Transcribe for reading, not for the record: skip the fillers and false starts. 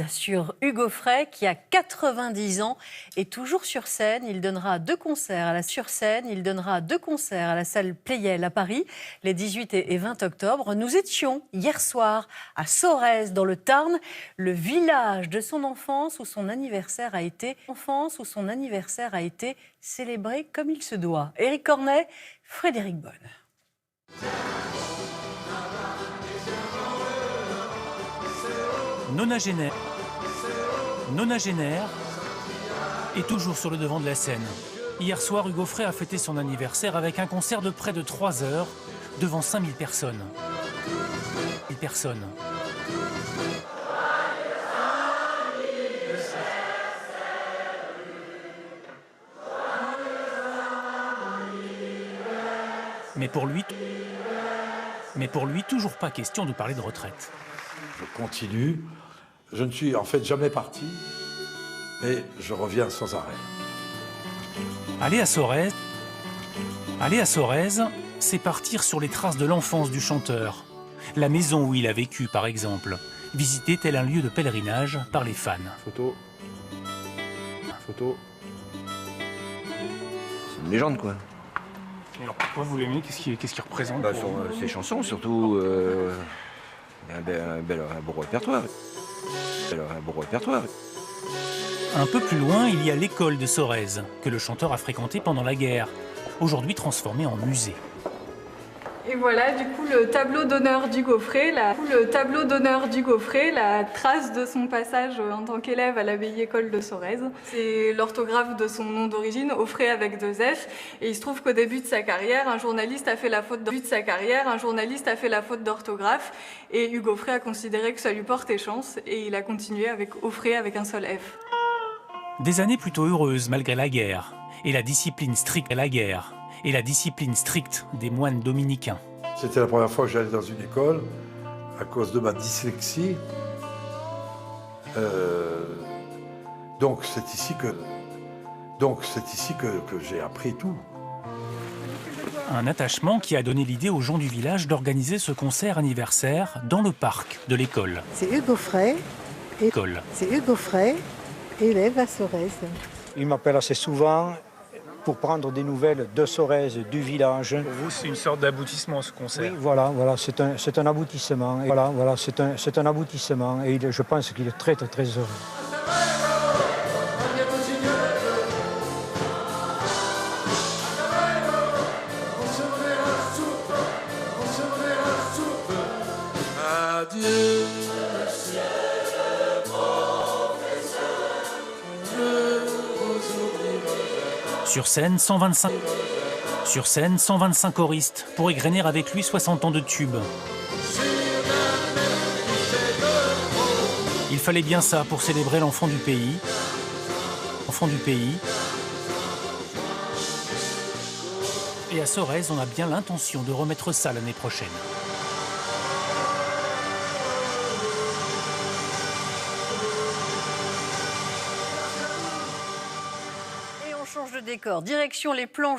Sur Hugo Frey qui a 90 ans et toujours sur scène. Il donnera deux concerts à la salle Pleyel à Paris les 18 et 20 octobre. Nous étions hier soir à Sorèze dans le Tarn, le village de son enfance où son anniversaire a été célébré comme il se doit. Éric Cornet, Frédéric Bonne. Nonagénaire est toujours sur le devant de la scène. Hier soir, Hugo Frey a fêté son anniversaire avec un concert de près de 3 heures devant 5000 personnes. Mais pour lui, toujours pas question de parler de retraite. Je continue. Je ne suis en fait jamais parti, mais je reviens sans arrêt. Aller à Sorèze, c'est partir sur les traces de l'enfance du chanteur. La maison où il a vécu, par exemple, visité tel un lieu de pèlerinage par les fans. Photo. C'est une légende, quoi. Et alors pourquoi vous l'aimez? Qu'est-ce qu'il représente Sur ses chansons, surtout. Un beau répertoire. Un peu plus loin, il y a l'école de Sorèze, que le chanteur a fréquenté pendant la guerre, aujourd'hui transformée en musée. Et voilà, du coup, le tableau d'honneur d'Hugo Frey, la trace de son passage en tant qu'élève à l'abbaye école de Sorèze. C'est l'orthographe de son nom d'origine, Offray avec 2 F. Et il se trouve qu'au début de sa carrière, un journaliste a fait la faute d'orthographe. Et Hugo Frey a considéré que ça lui portait chance. Et il a continué avec Offray avec un seul F. Des années plutôt heureuses malgré la guerre, et la discipline stricte des moines dominicains. C'était la première fois que j'allais dans une école à cause de ma dyslexie. Donc c'est ici que j'ai appris tout. Un attachement qui a donné l'idée aux gens du village d'organiser ce concert anniversaire dans le parc de l'école. C'est Hugo Frey, élève à Sorèze. Il m'appelle assez souvent pour prendre des nouvelles de Sorèze, du village. Pour vous, c'est une sorte d'aboutissement, ce concert? Oui, voilà, c'est un aboutissement. C'est un aboutissement et je pense qu'il est très, très, très heureux. Adieu. Sur scène, 125 choristes pour égrener avec lui 60 ans de tubes. Il fallait bien ça pour célébrer l'enfant du pays. Et à Sorèze, on a bien l'intention de remettre ça l'année prochaine. Et on change de décor. Direction les planches.